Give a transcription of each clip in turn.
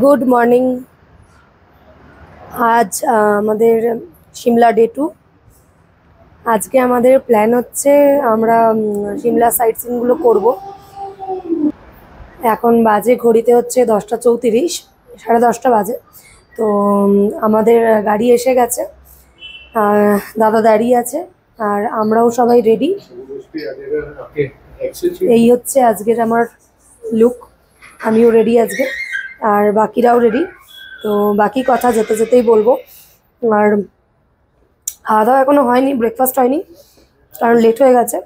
Good morning. আজ আমাদের Shimla day 2। আজকে আমাদের প্ল্যান হচ্ছে আমরা সিমলা সাইট সিনগুলো করবো। এখন বাজে ঘড়িতে হচ্ছে 10:34, 10:30 বাজে। তো আমাদের গাড়ি এসে গেছে, দাদা দাঁড়িয়ে আছে আর আমরাও সবাই রেডি। এই হচ্ছে আজকের আমার লুক, আমিও রেডি আজকে আর বাকিরাও রেডি। তো বাকি কথা যেতে যেতেই বলবো। আর খাওয়া দাওয়া এখনো হয়নি, ব্রেকফাস্ট হয়নি কারণ লেট হয়ে গেছে।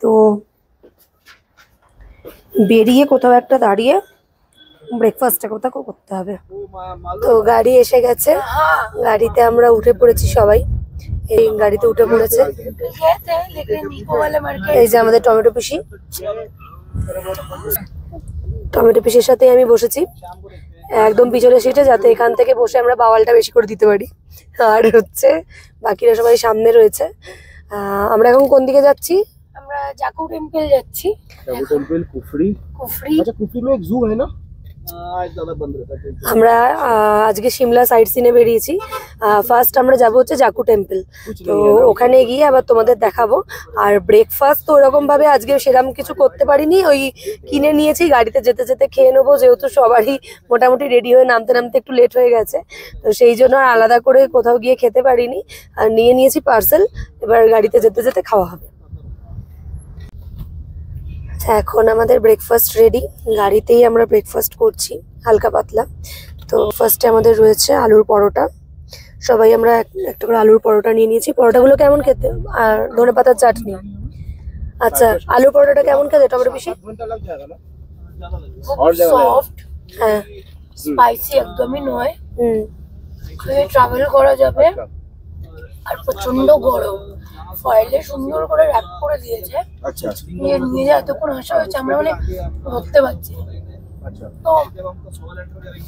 তো বেরিয়ে কোথাও একটা দাঁড়িয়ে ব্রেকফাস্টটা কোথাও করতে হবে। তো গাড়ি এসে গেছে, গাড়িতে আমরা উঠে পড়েছি সবাই। এই গাড়িতে উঠে পড়েছে এই যে আমাদের টমেটো পিসি। টমেটো পিসির সাথে আমি বসেছি একদম পিছনে সিটে, যাতে এখান থেকে বসে আমরা বাওয়ালটা বেশি করে দিতে পারি। আর হচ্ছে বাকিরা সবাই সামনে রয়েছে। আমরা এখন কোন দিকে যাচ্ছি? আমরা জাকু টেম্পল যাচ্ছি। জাকু টেম্পল কুফরি। আচ্ছা, কুফরি में एक जू है ना? আমরা আজকে সিমলা সাইট সিনে বেরিয়েছি। ফার্স্ট আমরা যাবো হচ্ছে জাকু টেম্পল। তো ওখানে গিয়ে আবার তোমাদের দেখাবো। আর ব্রেকফাস্ট তো ওরকম ভাবে আজকে সেরকম কিছু করতে পারিনি, ওই কিনে নিয়েছি, গাড়িতে যেতে যেতে খেয়ে নেবো, যেহেতু সবারই মোটামুটি রেডি হয়ে নামতে নামতে একটু লেট হয়ে গেছে। তো সেই জন্য আর আলাদা করে কোথাও গিয়ে খেতে পারিনি, আর নিয়ে নিয়েছি পার্সেল। এবার গাড়িতে যেতে যেতে খাওয়া হবে। এখন আমাদের ব্রেকফাস্ট রেডি, গাড়িতেই আমরা ব্রেকফাস্ট করছি হালকা পাতলা। তো ফার্স্টে আমাদের রয়েছে আলুর পরোটা। সবাই আমরা একটা করে আলুর পরোটা নিয়ে নিয়েছি। পরোটাগুলো কেমন খেতে? আর ধনেপাতার চাটনি। আচ্ছা, আলুর পরোটাটা কেমন খেতে টমেটো পিসি? সফট, হ্যাঁ, স্পাইসি একদমই নয়। ট্রাভেল করা যাবে। আর প্রচন্ড গরম, ফয়েলে সুন্দর করে র‍্যাপ করে দিয়েছে। আচ্ছা, নিয়ে এতক্ষণ আসা হয়েছে আমরা মানে ধরতে পারছি। তো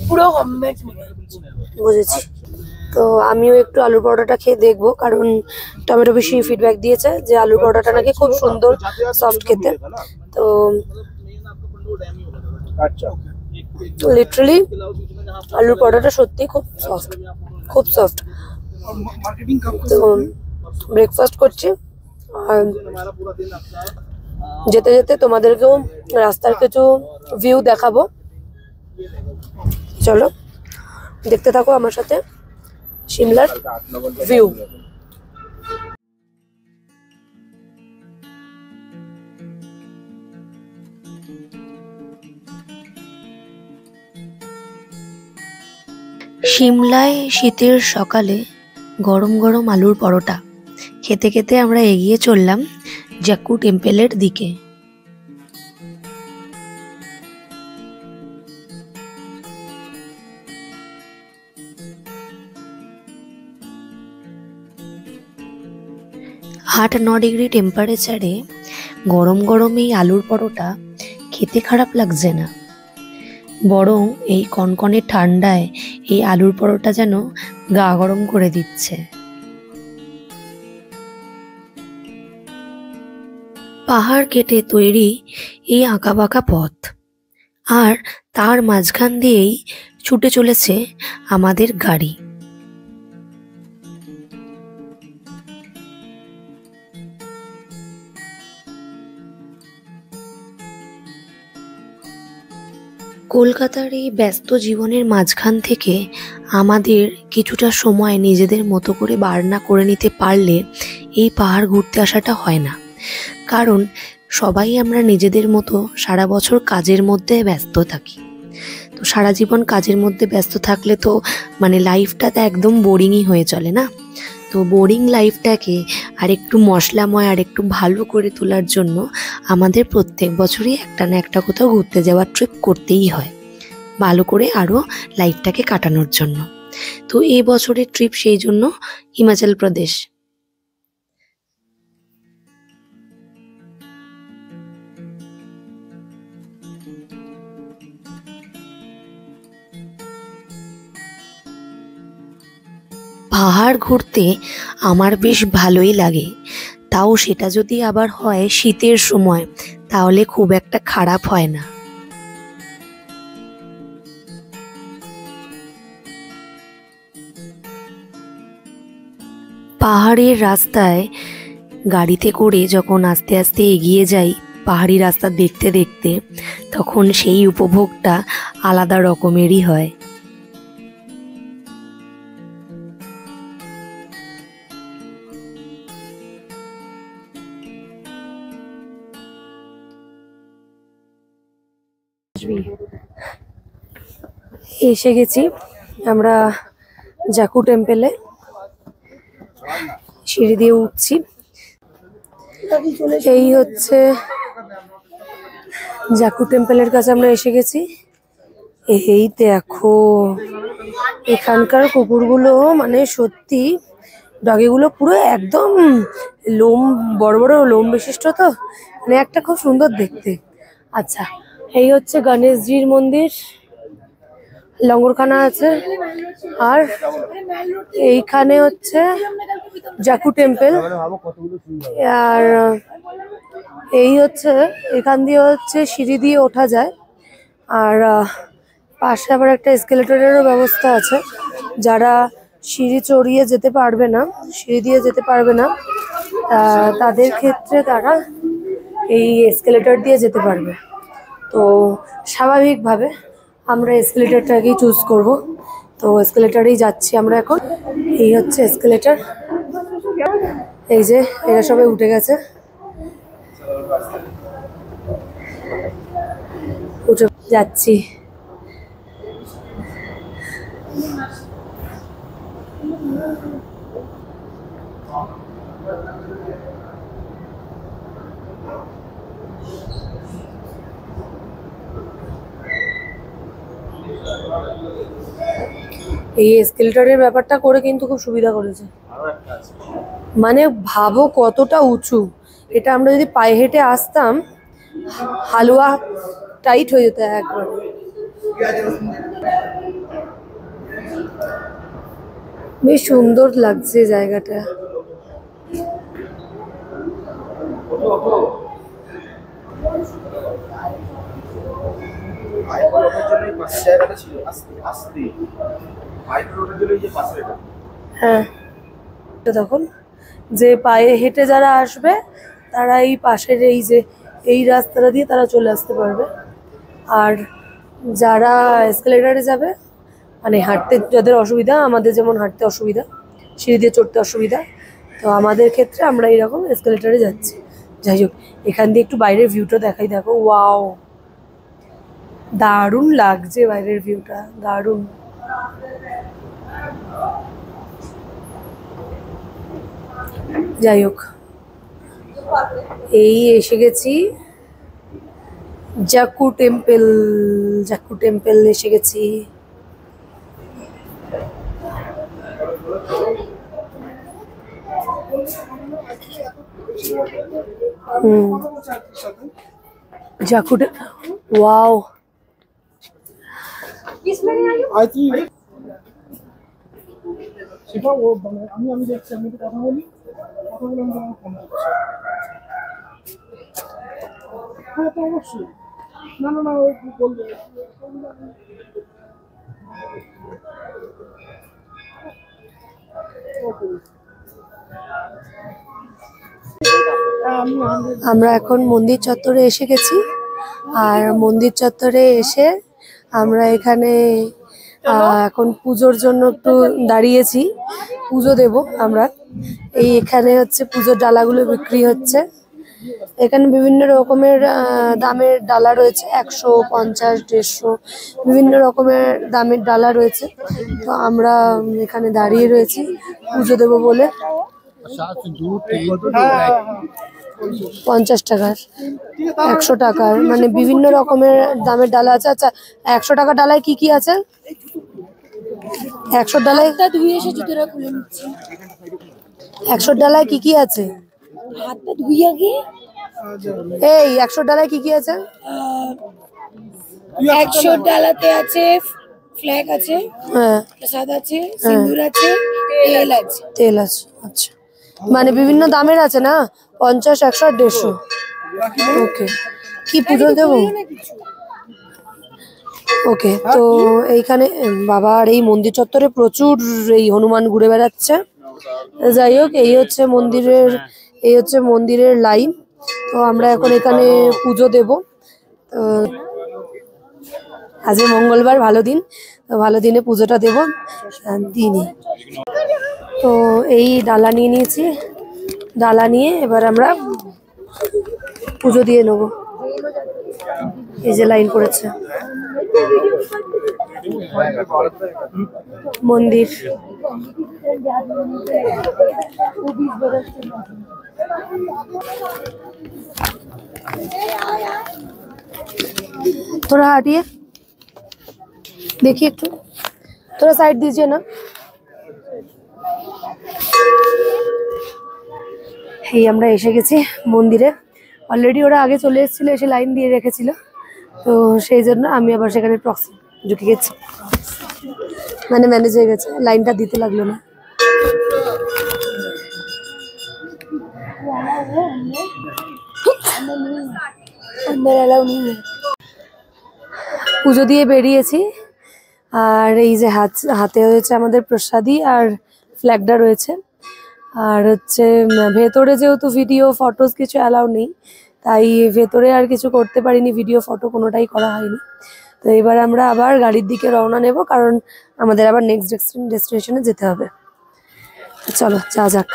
পুরো হোমমেড বুঝেছি। তো আমিও একটু আলুর পরোটাটা খেয়ে দেখবো, কারণ টমেটো বেশি ফিডব্যাক দিয়েছে যে আলুর পরোটাটা নাকি খুব সুন্দর, সফট খেতে। তো লিটারালি আলুর পরোটাটা সত্যি খুব সফট, খুব সফট। তো ব্রেকফাস্ট করছি আর যেতে যেতে তোমাদেরকেও রাস্তার কিছু ভিউ দেখাবো। চলো দেখতে থাকো আমার সাথে সিমলার ভিউ। সিমলায় শীতের সকালে গরম গরম আলুর পরোটা খেতে খেতে আমরা এগিয়ে চললাম জাকু টেম্পলের দিকে। আট 9 ডিগ্রি টেম্পারেচারে গরম গরম এই আলুর পরোটা খেতে খারাপ লাগছে না, বরং এই কনকনে ঠান্ডায় এই আলুর পরোটা যেন গা গরম করে দিচ্ছে। পাহাড় কেটে তৈরি এই আঁকাবাঁকা পথ, আর তার মাঝখান দিয়েই ছুটে চলেছে আমাদের গাড়ি। কলকাতার এই ব্যস্ত জীবনের মাঝখান থেকে আমাদের কিছুটা সময় নিজেদের মতো করে বার না করে নিতে পারলে এই পাহাড় ঘুরতে আসাটা হয় না। কারণ সবাই আমরা নিজেদের মতো সারা বছর কাজের মধ্যে ব্যস্ত থাকি। তো সারা জীবন কাজের মধ্যে ব্যস্ত থাকলে তো মানে লাইফটা তো একদম বোরিংই হয়ে চলে না। তো বোরিং লাইফটাকে আরেকটু মশলাময় আর একটু ভালো করে তোলার জন্য আমাদের প্রত্যেক বছরই একটা না একটা কোথাও ঘুরতে যাওয়ার ট্রিপ করতেই হয়, ভালো করে আরও লাইফটাকে কাটানোর জন্য। তো এই বছরের ট্রিপ সেই জন্য হিমাচল প্রদেশ। পাহাড় ঘুরতে আমার বেশ ভালোই লাগে, তাও সেটা যদি আবার হয় শীতের সময় তাহলে খুব একটা খারাপ হয় না। পাহাড়ের রাস্তায় গাড়িতে করে যখন আস্তে আস্তে এগিয়ে যাই পাহাড়ি রাস্তা দেখতে দেখতে, তখন সেই উপভোগটা আলাদা রকমেরই হয়। এসে গেছি আমরা জাকু টেম্পেলে, সিঁড়ি দিয়ে উঠছি। এই হচ্ছে জাকু টেম্পেলের কাছে আমরা এসে গেছি। এই দেখো এখানকার কুকুরগুলো মানে সত্যি, ডগিগুলো পুরো একদম লোম বড় বড় লোম বিশিষ্ট, তো মানে একটা খুব সুন্দর দেখতে। আচ্ছা, এই হচ্ছে গণেশজির মন্দির, লঙ্গরখানা আছে, আর এইখানে হচ্ছে জাকু টেম্পল। আর এই হচ্ছে এখান দিয়ে হচ্ছে সিঁড়ি দিয়ে ওঠা যায়, আর পাশে আবার একটা এসকেলেটরেরও ব্যবস্থা আছে। যারা সিঁড়ি চড়িয়ে যেতে পারবে না, সিঁড়ি দিয়ে যেতে পারবে না, তাদের ক্ষেত্রে তারা এই এসকেলেটর দিয়ে যেতে পারবে। তো স্বাভাবিকভাবে আমরা এসকেলেটরটাকেই চুজ করব, তো এসকেলেটরেই যাচ্ছি আমরা এখন। এই হচ্ছে এসকেলেটর, এই যে এরা সবাই উঠে গেছে, উঠে যাচ্ছি। এই এসকেলেটরের ব্যাপারটা করে কিন্তু খুব সুবিধা করেছে, মানে ভাবো কতটা উঁচু। এটা আমরা যদি পায়ে হেঁটে আসতাম হালুয়া টাইট হয়ে যেত একবার। বেশ সুন্দর লাগছে জায়গাটা। হ্যাঁ, তখন যে পায়ে হেঁটে যারা আসবে তারা এই পাশের এই যে এই রাস্তাটা দিয়ে তারা চলে আসতে পারবে, আর যারা এসকেলেটরে যাবে মানে হাঁটতে যাদের অসুবিধা, আমাদের যেমন হাঁটতে অসুবিধা, সিঁড়ি দিয়ে চড়তে অসুবিধা, তো আমাদের ক্ষেত্রে আমরা এইরকম এসকেলেটরে যাচ্ছি। যাই হোক, এখান দিয়ে একটু বাইরের ভিউটা দেখাই। দেখো, ওয়াও, দারুণ লাগছে বাইরের ভিউটা, দারুণ। যাই হোক, এই এসে গেছি জাকু টেম্পল, জাকু টেম্পল এসে গেছি। জাকু, ওয়াও, সেটা ও মানে আমি দেখছি, আমি তো কথা বলি আমার ফোন করছি। হ্যাঁ, তো অবশ্যই, না না না ও বলবে। আমরা এখন মন্দির চত্বরে এসে গেছি, আর মন্দির চত্বরে এসে আমরা এখানে এখন পুজোর জন্য একটু দাঁড়িয়েছি, পুজো দেব আমরা। এই এখানে হচ্ছে পুজোর ডালাগুলো বিক্রি হচ্ছে, এখানে বিভিন্ন রকমের দামের ডালা রয়েছে, 100, 50, 150 বিভিন্ন রকমের দামের ডালা রয়েছে। তো আমরা এখানে দাঁড়িয়ে রয়েছি পুজো দেবো বলে। 50 টাকার, 100 টাকার, মানে বিভিন্ন রকমের দামের ডালা আছে। আচ্ছা, 100 টাকা ডালায় কি কি আছে? 100 ডালায় ধুয়ে এসে জুতোটা খুলে নিচ্ছি। 100 ডালায় কি কি আছে? হাতটা ধুই আগে। এই 100 ডালায় কি কি আছে? 100 ডালাতে আছে ফ্ল্যাগ আছে, হ্যাঁ, প্রসাদ আছে, সিঁদুর আছে, তেল আছে। তেল আছে। আচ্ছা, মানে বিভিন্ন দামের আছে না? 50, 100 আর 150। ওকে, কি পুজো দেবো? ওকে, তো এইখানে বাবা, আর এই মন্দির চত্বরে প্রচুর এই হনুমান ঘুরে বেড়াচ্ছে। যাই হোক, এই হচ্ছে মন্দিরের লাইন। তো আমরা এখন এখানে পুজো দেব। তো আজ মঙ্গলবার, ভালো দিন, তো ভালো দিনে পুজোটা দেব দিনই। তো এই ডালা নিয়ে নিয়েছি, ডালা নিয়ে এবার আমরা পুজো দিয়ে নেব। এই যে লাইন পড়েছে মন্দির। थोड़ा हटिए, देखिए, একটু थोड़ा साइड दीजिए ना। এই আমরা এসে গেছি মন্দিরে। অলরেডি ওরা আগে চলে এসেছিল, এসে লাইন দিয়ে রেখেছিল, তো সেই জন্য আমি আবার সেখানে প্রক্সি ঢুকে গেছি, মানে ম্যানেজ হয়ে গেছে, লাইনটা দিতে লাগলো না। পুজো দিয়ে বেরিয়েছি, আর এই যে হাতে হয়েছে আমাদের প্রসাদী আর ফ্ল্যাগটা রয়েছে। আর হচ্ছে ভেতরে যেহেতু ভিডিও ফটোস কিছু অ্যালাউ নেই, তাই ভেতরে আর কিছু করতে পারিনি, ভিডিও ফটো কোনোটাই করা হয়নি। তো এবার আমরা আবার গাড়ির দিকে রওনা নেব, কারণ আমাদের আবার নেক্সট ডেস্টিনেশনে যেতে হবে। চলো যা যাক।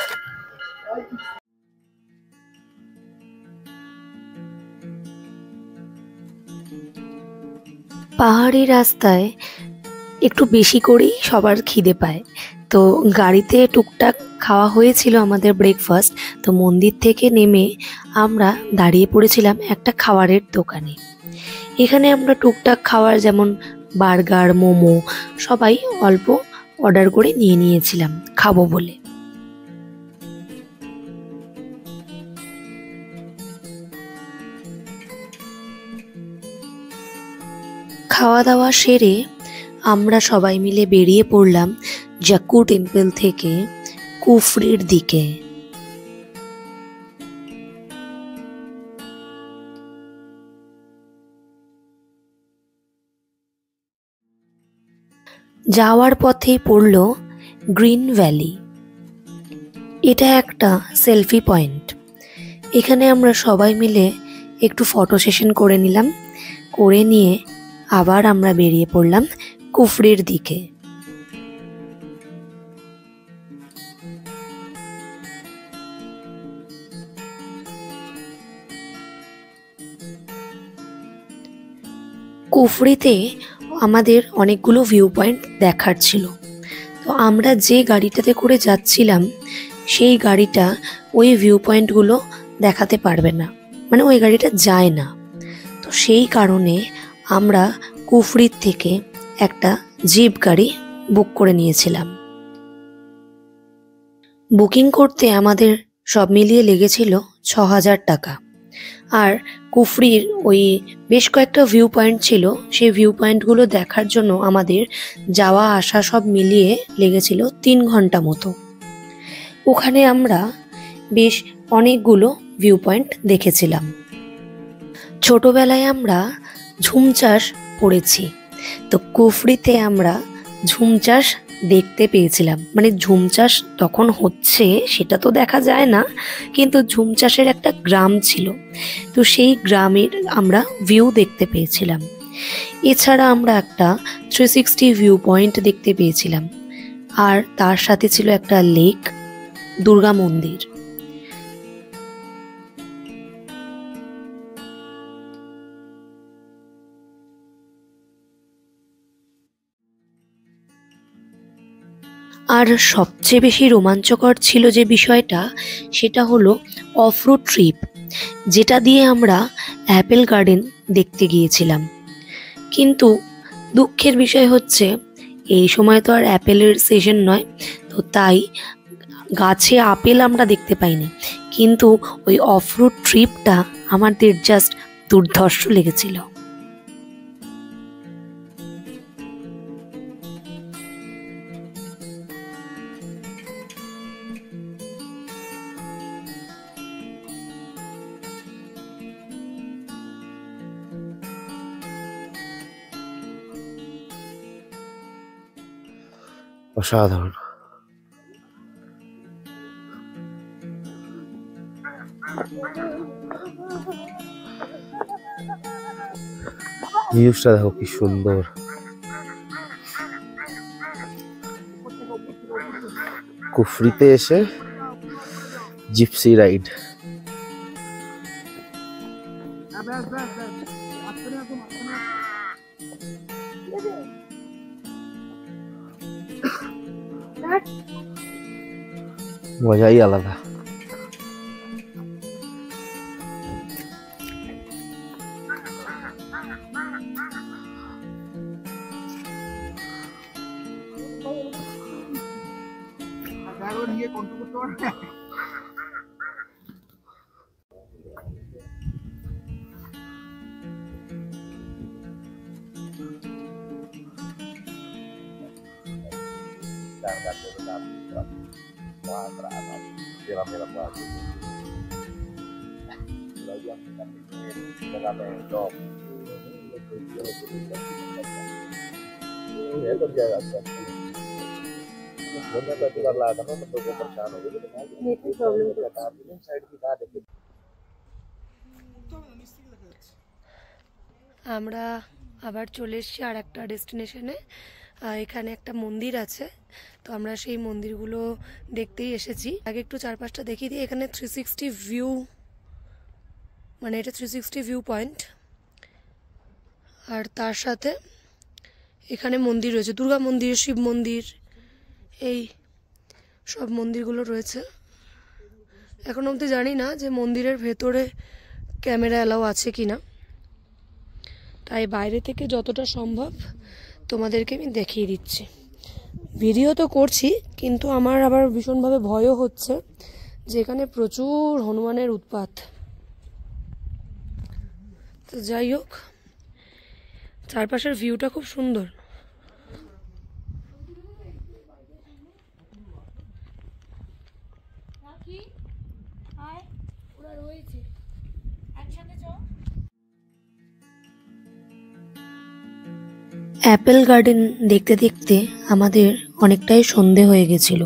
পাহাড়ি রাস্তায় একটু বেশি করেই সবার খিদে পায়, তো গাড়িতে টুকটাক খাওয়া হয়েছিল আমাদের ব্রেকফাস্ট। তো মন্দির থেকে নেমে আমরা দাঁড়িয়ে পড়েছিলাম একটা খাবারের দোকানে। এখানে আমরা টুকটাক খাবার যেমন বার্গার, মোমো সবাই অল্প অর্ডার করে নিয়েছিলাম খাবো বলে। খাওয়া দাওয়া সেরে আমরা সবাই মিলে বেরিয়ে পড়লাম জাকু টেম্পল থেকে কুফরির দিকে। যাওয়ার পথেই পড়ল গ্রিন ভ্যালি। এটা একটা সেলফি পয়েন্ট। এখানে আমরা সবাই মিলে একটু ফটো সেশন করে নিলাম, করে নিয়ে আবার আমরা বেরিয়ে পড়লাম কুফরির দিকে। কুফরিতে আমাদের অনেকগুলো ভিউ পয়েন্ট দেখার ছিল। তো আমরা যে গাড়িটাতে করে যাচ্ছিলাম সেই গাড়িটা ওই ভিউ পয়েন্টগুলো দেখাতে পারবে না, মানে ওই গাড়িটা যায় না। তো সেই কারণে আমরা কুফরির থেকে একটা জিপ গাড়ি বুক করে নিয়েছিলাম। বুকিং করতে আমাদের সব মিলিয়ে লেগেছিল ৬,০০০ টাকা। আর কুফরির ওই বেশ কয়েকটা ভিউ পয়েন্ট ছিল, সেই ভিউ পয়েন্টগুলো দেখার জন্য আমাদের যাওয়া আসা সব মিলিয়ে লেগেছিল ৩ ঘন্টা মতো। ওখানে আমরা বেশ অনেকগুলো ভিউ পয়েন্ট দেখেছিলাম। ছোটবেলায় আমরা ঝুম চাষ পড়েছি, তো কুফরিতে আমরা ঝুম চাষ দেখতে পেয়েছিলাম। মানে ঝুম চাষ তখন হচ্ছে সেটা তো দেখা যায় না, কিন্তু ঝুম চাষের একটা গ্রাম ছিল, তো সেই গ্রামের আমরা ভিউ দেখতে পেয়েছিলাম। এছাড়া আমরা একটা 360 ভিউ পয়েন্ট দেখতে পেয়েছিলাম, আর তার সাথে ছিল একটা লেক, দুর্গা মন্দির। আর সবচেয়ে বেশি রোমাঞ্চকর ছিল যে বিষয়টা, সেটা হলো অফরোড ট্রিপ, যেটা দিয়ে আমরা অ্যাপেল গার্ডেন দেখতে গিয়েছিলাম। কিন্তু দুঃখের বিষয় হচ্ছে এই সময় তো আর অ্যাপেলের সিজন নয়, তো তাই গাছে আপেল আমরা দেখতে পাইনি। কিন্তু ওই অফরোড ট্রিপটা আমাদের জাস্ট দুর্ধর্ষ লেগেছিল। অসাধারণ। ভিউজটা দেখো কি সুন্দর। কুফরিতে এসে জিপসি রাইড। মজাই আলাদা। আমরা আবার চলে এসেছি আর একটা ডেস্টিনেশনে। এখানে একটা মন্দির আছে, তো আমরা সেই মন্দিরগুলো দেখতেই এসেছি। আগে একটু চারপাশটা দেখিয়ে দিই। এখানে 360 ভিউ, মানে এটা 360 ভিউ পয়েন্ট। আর তার সাথে এখানে মন্দির রয়েছে, দুর্গা মন্দির, শিব মন্দির, এই সব মন্দিরগুলো রয়েছে। এখন অবধি জানি না যে মন্দিরের ভেতরে ক্যামেরা অ্যালাউ আছে কিনা, তাই বাইরে থেকে যতটা সম্ভব তোমাদেরকে আমি দেখিয়ে দিচ্ছি। ভিডিও তো করছি, কিন্তু আমার আবার ভীষণভাবে ভয়ও হচ্ছে যে এখানে প্রচুর হনুমানের উৎপাত। তো যাই হোক, চারপাশের ভিউটা খুব সুন্দর। অ্যাপেল গার্ডেন দেখতে দেখতে আমাদের অনেকটাই সন্ধে হয়ে গেছিল,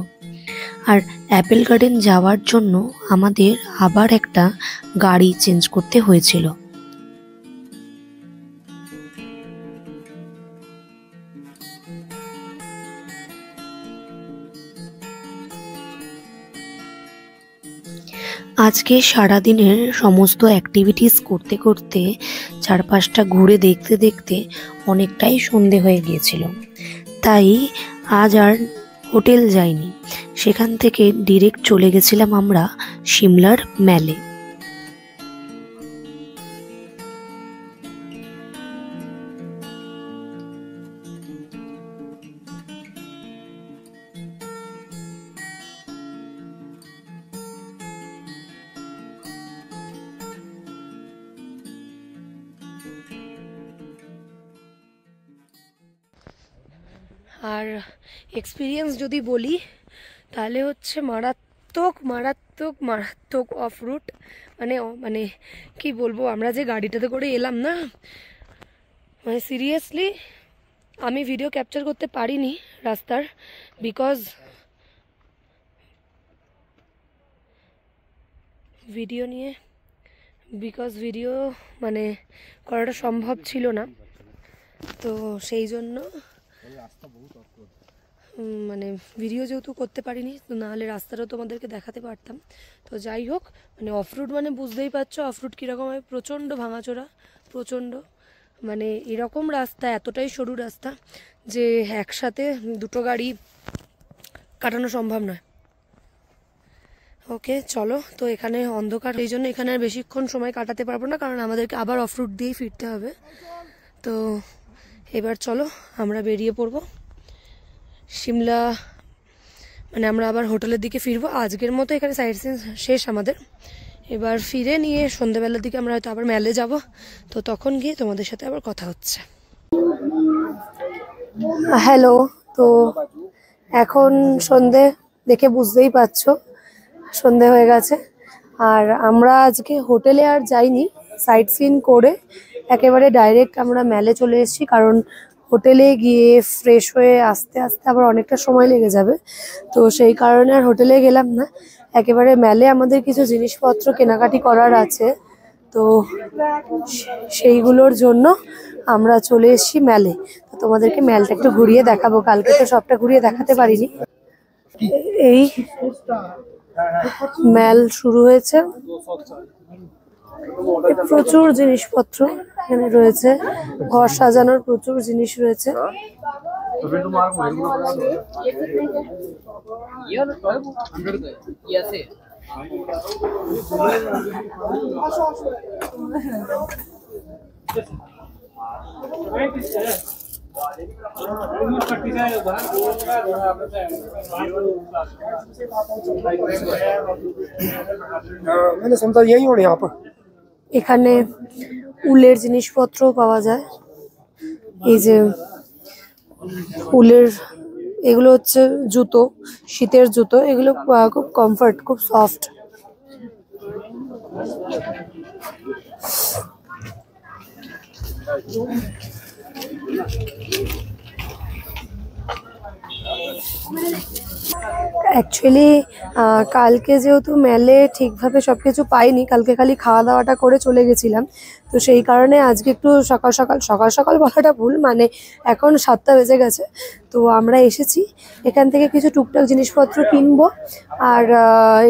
আর অ্যাপেল গার্ডেন যাওয়ার জন্য আমাদের আবার একটা গাড়ি চেঞ্জ করতে হয়েছিল। আজকে সারাদিনের সমস্ত অ্যাক্টিভিটিস করতে করতে, চারপাশটা ঘুরে দেখতে দেখতে অনেকটাই সন্ধে হয়ে গিয়েছিল। তাই আজ আর হোটেল যাইনি, সেখান থেকে ডিরেক্ট চলে গেছিলাম আমরা সিমলার ম্যালে। আর এক্সপিরিয়েন্স যদি বলি তাহলে হচ্ছে মারাত্মক মারাত্মক মারাত্মক অফ রুট। মানে কি বলবো, আমরা যে গাড়িটাতে করে এলাম না, মানে সিরিয়াসলি আমি ভিডিও ক্যাপচার করতে পারিনি রাস্তার, বিকজ ভিডিও মানে করাটা সম্ভব ছিল না। তো সেই জন্য মানে ভিডিও যেহেতু করতে পারিনি, তো নাহলে রাস্তাটাও তোমাদেরকে দেখাতে পারতাম। তো যাই হোক, মানে অফরোড মানে বুঝতেই পারছো অফরোড কীরকম হয়। প্রচণ্ড ভাঙাচোরা, প্রচণ্ড, মানে এরকম রাস্তা, এতটাই সরু রাস্তা যে একসাথে দুটো গাড়ি কাটানো সম্ভব নয়। ওকে চলো, তো এখানে অন্ধকার, এই জন্য এখানে আর বেশিক্ষণ সময় কাটাতে পারবো না, কারণ আমাদেরকে আবার অফ রুট দিয়েই ফিরতে হবে। তো এবার চলো আমরা বেরিয়ে পড়বো সিমলা, মানে আমরা আবার হোটেলের দিকে ফিরবো। আজকের মতো এখানে সাইট সিন শেষ আমাদের। এবার ফিরে নিয়ে সন্ধ্যেবেলার দিকে আমরা হয়তো আবার মেলে যাব, তো তখন গিয়ে তোমাদের সাথে আবার কথা হচ্ছে। হ্যালো, তো এখন সন্ধে দেখে বুঝতেই পারছো সন্ধে হয়ে গেছে। আর আমরা আজকে হোটেলে আর যাইনি, সাইট সিন করে একেবারে ডাইরেক্ট আমরা মেলে চলে এসেছি, কারণ হোটেলে গিয়ে ফ্রেশ হয়ে আস্তে আস্তে আবার অনেকটা সময় লেগে যাবে। তো সেই কারণে আর হোটেলে গেলাম না, একেবারে মেলে আমাদের কিছু জিনিসপত্র কেনাকাটি করার আছে, তো সেইগুলোর জন্য আমরা চলে এসেছি মেলে। তো তোমাদেরকে মেলটা একটু ঘুরিয়ে দেখাবো, কালকে তো সবটা ঘুরিয়ে দেখাতে পারিনি। এই মেল শুরু হয়েছে, প্রচুর জিনিসপত্র এখানে রয়েছে, ঘর সাজানোর প্রচুর জিনিস রয়েছে। मैंने समझा यही होने यहाँ पर। এখানে উলের জিনিসপত্র পাওয়া যায়, এই যে উলের, এগুলো হচ্ছে জুতো, শীতের জুতো, এগুলো খুব কমফর্ট, খুব সফট। অ্যাকচুয়ালি কালকে যেহেতু মেলে ঠিকভাবে সব কিছু পাইনি, কালকে খালি খাওয়া দাওয়াটা করে চলে গেছিলাম, তো সেই কারণে আজকে একটু সকাল সকাল বলাটা ভুল, মানে এখন 7টা বেজে গেছে। তো আমরা এসেছি, এখান থেকে কিছু টুকটাক জিনিসপত্র কিনবো, আর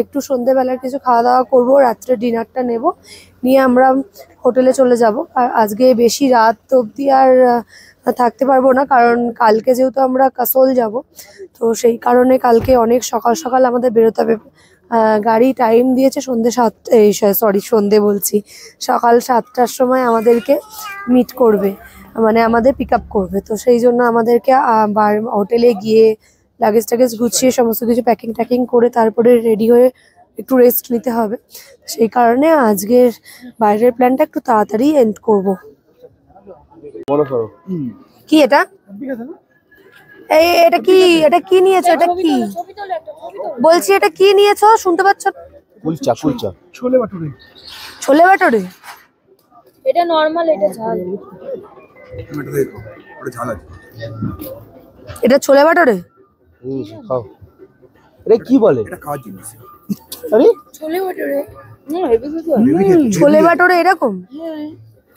একটু সন্ধেবেলার কিছু খাওয়া দাওয়া করবো, রাত্রে ডিনারটা নেব, নিয়ে আমরা হোটেলে চলে যাব। আর আজকে বেশি রাত অবধি আর থাকতে পারবো না, কারণ কালকে যেহেতু আমরা কাসোল যাব, তো সেই কারণে কালকে অনেক সকাল সকাল আমাদের বেরোতে হবে। গাড়ি টাইম দিয়েছে সন্ধে বলছি, সকাল 7টার সময় আমাদেরকে মিট করবে, মানে আমাদের পিক আপ করবে। তো সেই জন্য আমাদেরকে হোটেলে গিয়ে লাগেজ টাগেজ গুছিয়ে সমস্ত কিছু প্যাকিং ট্যাকিং করে তারপরে রেডি হয়ে একটু রেস্ট নিতে হবে। সেই কারণে আজকের বাইরের প্ল্যানটা একটু তাড়াতাড়ি এন্ড করবো। কি এটা? এই এটা কি নিয়েছো? এটা কি বলছি, এটা কি নিয়েছো? শুনতে পাচ্ছ? কুলচা ছোলে বাটোরে। এটা নরমাল, এটা ঝাল। এটা ছোলে বাটোরে। খাও। এটা কি বলে? এটা খাওয়ার জিনিস। আরে ছোলে বাটোরে, ছোলে বাটোরে এরকম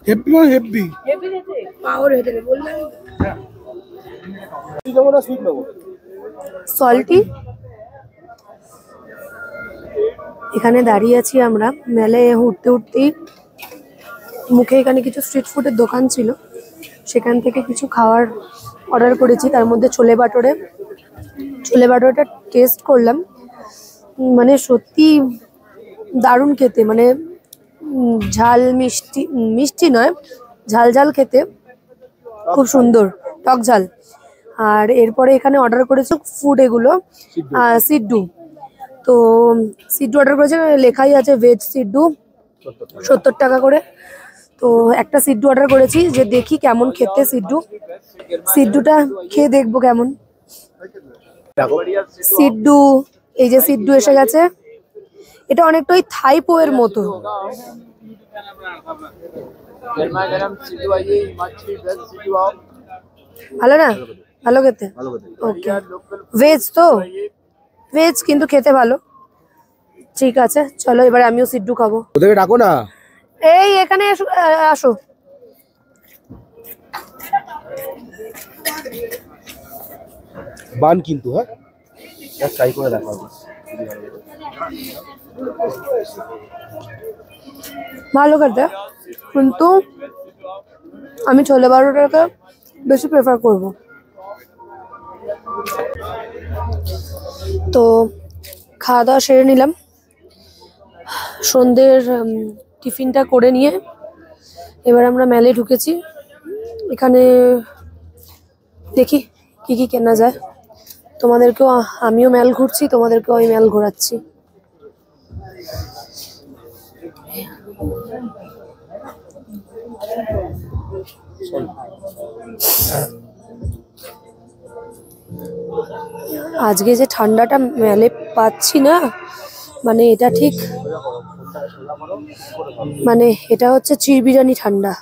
হেভি হেভি পাওয়ার হতে বললাম। সল্টি। এখানে দাঁড়িয়ে আছি আমরা মেলে, উঠতেই মুখে এখানে কিছু স্ট্রিট ফুডের দোকান ছিল, সেখান থেকে কিছু খাওয়ার অর্ডার করেছি, তার মধ্যে ছোলে বাটোরেটা টেস্ট করলাম, মানে সত্যি দারুণ খেতে, মানে ঝাল মিষ্টি নয়, ঝাল খেতে খুব সুন্দর, টক ঝাল। আর এরপরে এখানে অর্ডার করেছে ফুড, এগুলো সিড্ডু। তো সিড্ডু অর্ডার করেছে, লেখাই আছে ভেজ সিড্ডু 70 টাকা করে। তো একটা সিড্ডু অর্ডার করেছি, যে দেখি কেমন খেতে সিড্ডুটা খেয়ে দেখবো কেমন। সিড্ডু, এই যে সিড্ডু এসে গেছে, এটা অনেকটা ওই থাই পোয়ের মতো। ভালো না? ভালো খেতে। ওকে, ভেজ তো, ভেজ কিন্তু খেতে ভালো। ঠিক আছে, চলো এবার আমিও সিড্ডু খাবো। ওদেরকে ডাকো না। এই এখানে আসো। বান কিন্তু, হ্যাঁ ট্রাই করে দেখাবো। ভালো খেতে, কিন্তু আমি ছোলে বাটোটাকে বেশি প্রেফার করবো। তো খাওয়া দাওয়া সেরে নিলাম, সন্ধ্যের টিফিনটা করে নিয়ে এবার আমরা মেলে ঢুকেছি। এখানে দেখি কি কি কেনা যায়, তোমাদেরকেও আমিও মেল ঘুরছি, তোমাদেরকেও আমি মেল ঘোরাচ্ছি। আজকে যে ঠান্ডাটা মেলে পাচ্ছি না, মানে এটা ঠিক, মানে এটা হচ্ছে চিরবিরানি ঠান্ডা।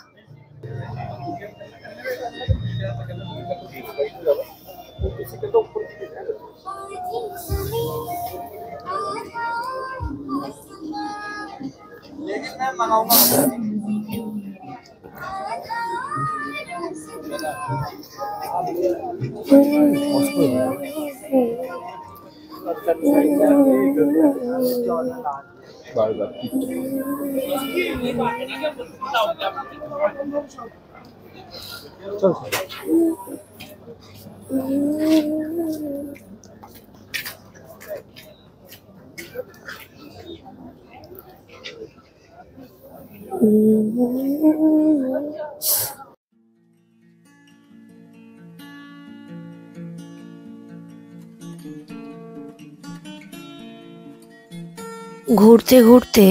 ঘুরতে ঘুরতে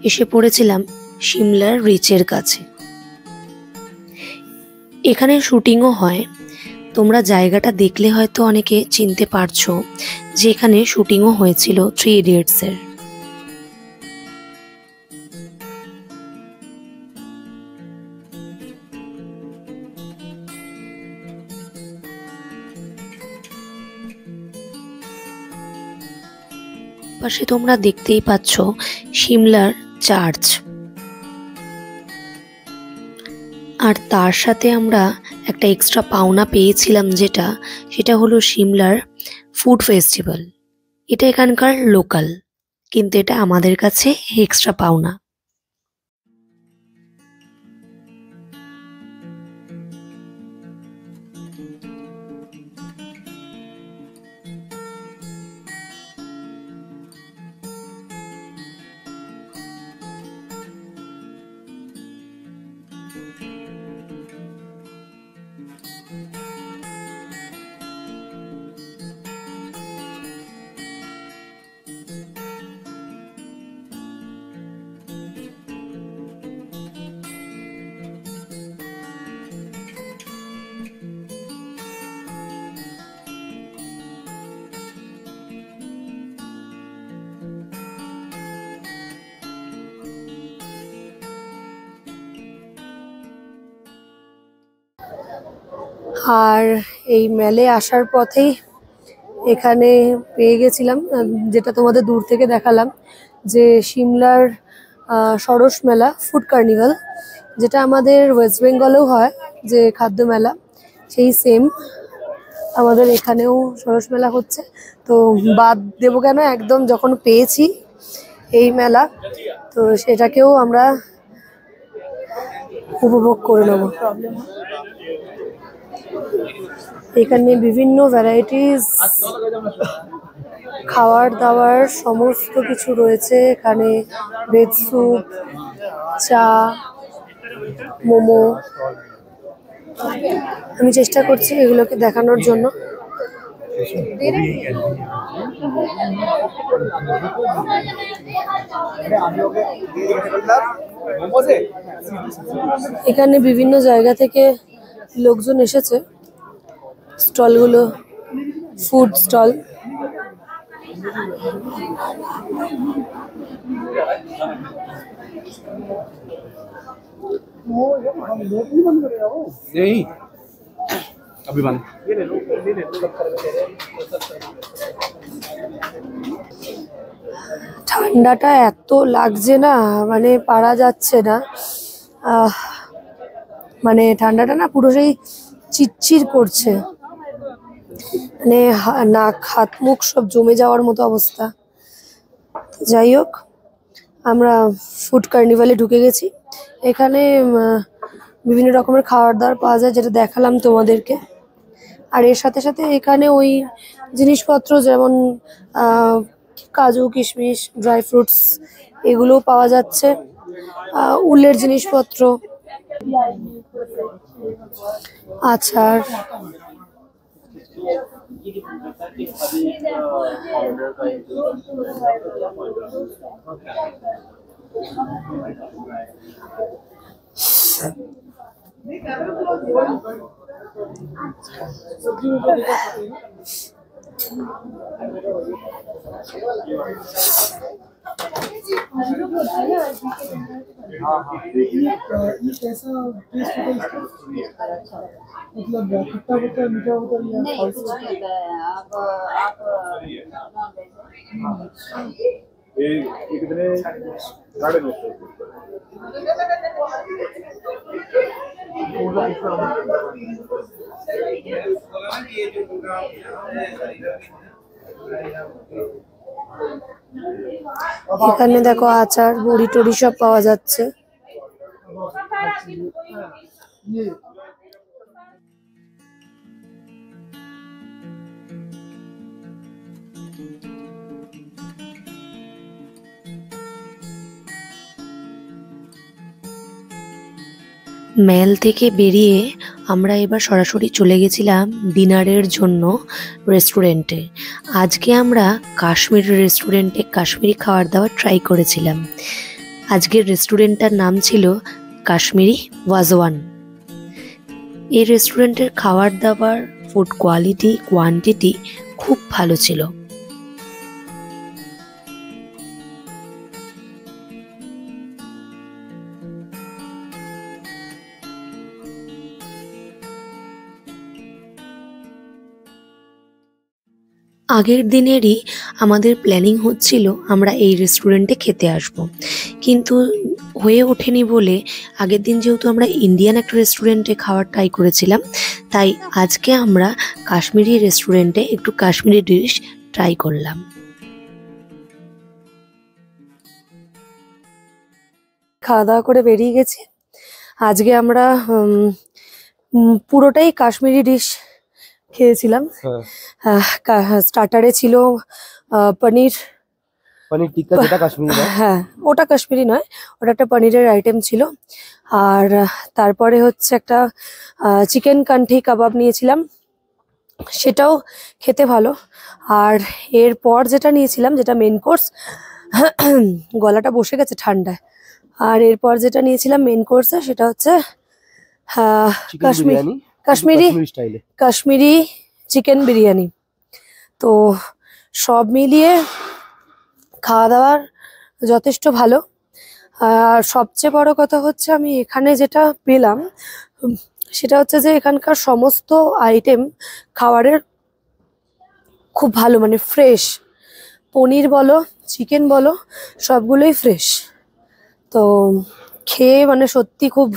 এসে পড়েছিলাম সিমলার রিচের কাছে। এখানে শুটিংও হয়। তোমরা জায়গাটা দেখলে হয়তো অনেকে চিনতে পারছো যে এখানে শুটিংও হয়েছিল 3 ইডিয়টসের। পাশে তোমরা দেখতেই পাচ্ছ সিমলার চার্চ, আর তার সাথে আমরা একটা এক্সট্রা পাওনা পেয়েছিলাম, সেটা হলো সিমলার ফুড ফেস্টিভ্যাল। এটা এখানকার লোকাল, কিন্তু এটা আমাদের কাছে এক্সট্রা পাওনা। আর এই মেলে আসার পথেই এখানে পেয়ে গেছিলাম, যেটা তোমাদের দূর থেকে দেখালাম, যে সিমলার সরস মেলা ফুড কার্নিভাল, যেটা আমাদের ওয়েস্ট বেঙ্গলেও হয়, যে খাদ্য মেলা, সেই সেম আমাদের এখানেও সরস মেলা হচ্ছে। তো বাদ দেবো কেন, একদম যখন পেয়েছি এই মেলা, তো সেটাকেও আমরা উপভোগ করে নেব। এখানে বিভিন্ন ভ্যারাইটিস খাবার দাবার সমস্ত কিছু রয়েছে। এখানে ভেজ স্যুপ, চা, মোমো। আমি চেষ্টা করছি এগুলোকে দেখানোর জন্য। এখানে বিভিন্ন জায়গা থেকে লোকজন এসেছে, স্টলগুলো ফুড স্টল। नहीं अभी बंद। ঠান্ডাটা এত লাগছে না, মানে পারা যাচ্ছে না। মানে ঠান্ডাটা না পুরো সেই চিরচির করছে, মানে নাক হাত মুখ সব জমে যাওয়ার মতো অবস্থা। যাই হোক, আমরা ফুড কার্নিভালে ঢুকে গেছি। এখানে বিভিন্ন রকমের খাবার দাবার পাওয়া যায়, যেটা দেখালাম তোমাদেরকে। আর এর সাথে সাথে এখানে ওই জিনিসপত্র যেমন কাজু কিশমিশ ড্রাই ফ্রুটস এগুলোও পাওয়া যাচ্ছে, উলের জিনিসপত্র, আচার। ये कैसा टेस्ट होता है इसका? मतलब खट्टा होता है, मीठा होता है या स्पाइसी? ये कितने 950 এখানে দেখো আচার বড়ি টড়ি সব পাওয়া যাচ্ছে। ये মেল থেকে বেরিয়ে আমরা এবার সরাসরি চলে গেছিলাম ডিনারের জন্য রেস্টুরেন্টে। আজকে আমরা কাশ্মীর রেস্টুরেন্টে কাশ্মীরি খাবার দাবার ট্রাই করেছিলাম। আজকের রেস্টুরেন্টটার নাম ছিল কাশ্মীরি ওয়াজওয়ান। এই রেস্টুরেন্টের খাবার দাবার, ফুড কোয়ালিটি, কোয়ান্টিটি খুব ভালো ছিল। আগের দিনেরই আমাদের প্ল্যানিং হচ্ছিল আমরা এই রেস্টুরেন্টে খেতে আসব, কিন্তু হয়ে ওঠেনি বলে আগের দিন যেহেতু আমরা ইন্ডিয়ান একটা রেস্টুরেন্টে খাওয়ার ট্রাই করেছিলাম, তাই আজকে আমরা কাশ্মীরি রেস্টুরেন্টে একটু কাশ্মীরি ডিশ ট্রাই করলাম। খাওয়া দাওয়া করে বেরিয়ে গেছি। আজকে আমরা পুরোটাই কাশ্মীরি ডিশ খেয়েছিলাম। স্টার্টারে ছিল পনির টিক্কা, যেটা কাশ্মীরি নয়। হ্যাঁ, ওটা কাশ্মীরি নয়, ওটা একটা পনিরের আইটেম ছিল। আর তারপরে হচ্ছে একটা চিকেন কান্ঠি কাবাব নিয়েছিলাম, সেটাও খেতে ভালো। আর এরপর যেটা নিয়েছিলাম, যেটা মেন কোর্স, গলাটা বসে গেছে ঠান্ডায়। আর এরপর যেটা নিয়েছিলাম মেন কোর্সে, সেটা হচ্ছে কাশ্মীরি চিকেন বিরিয়ানি। তো সব মিলিয়ে খাওয়া দাওয়ার যথেষ্ট ভালো। আর সবচেয়ে বড় কথা হচ্ছে আমি এখানে যেটা পেলাম সেটা হচ্ছে যে এখানকার সমস্ত আইটেম খাবারের খুব ভালো, মানে ফ্রেশ। পনির বলো, চিকেন বলো, সবগুলোই ফ্রেশ। তো খেয়ে মানে সত্যি খুব,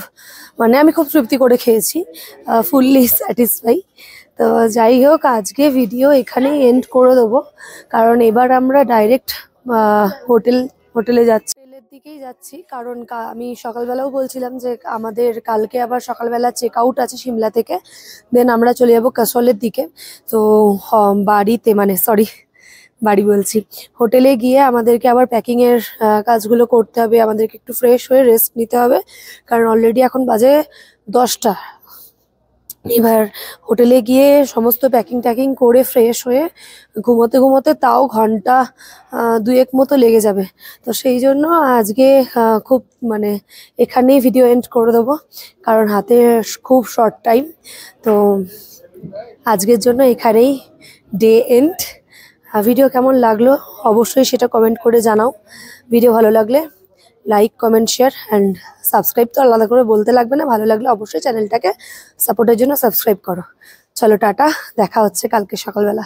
মানে আমি খুব তৃপ্তি করে খেয়েছি, ফুললি স্যাটিসফাই। তো যাই হোক, আজকে ভিডিও এখানেই এন্ড করে দেবো, কারণ এবার আমরা ডাইরেক্ট হোটেলে যাচ্ছি। হোটেলের দিকেই যাচ্ছি, কারণ আমি সকালবেলাও বলছিলাম যে আমাদের কালকে আবার সকালবেলা চেক আউট আছে সিমলা থেকে, দেন আমরা চলে যাবো কাসলের দিকে। তো বাড়ি বলছি, হোটেলে গিয়ে আমাদেরকে আবার প্যাকিংয়ের কাজগুলো করতে হবে, আমাদেরকে একটু ফ্রেশ হয়ে রেস্ট নিতে হবে, কারণ অলরেডি এখন বাজে 10টা। এবার হোটেলে গিয়ে সমস্ত প্যাকিং করে ফ্রেশ হয়ে ঘুমোতে ঘুমোতে তাও ঘন্টা 2-1 মতো লেগে যাবে। তো সেই জন্য আজকে খুব মানে এখানেই ভিডিও এন্ড করে দেবো, কারণ হাতে খুব শর্ট টাইম। তো আজকের জন্য এখানেই ডে এন্ড। ভিডিও কেমন লাগলো অবশ্যই সেটা কমেন্ট করে জানাও। ভিডিও ভালো লাগলে like, comment, share and subscribe তো আলাদা করে বলতে লাগবে না, ভালো লাগলে অবশ্যই চ্যানেলটাকে সাপোর্টের জন্য সাবস্ক্রাইব করো। চলো টাটা, দেখা হচ্ছে কালকে সকালবেলা।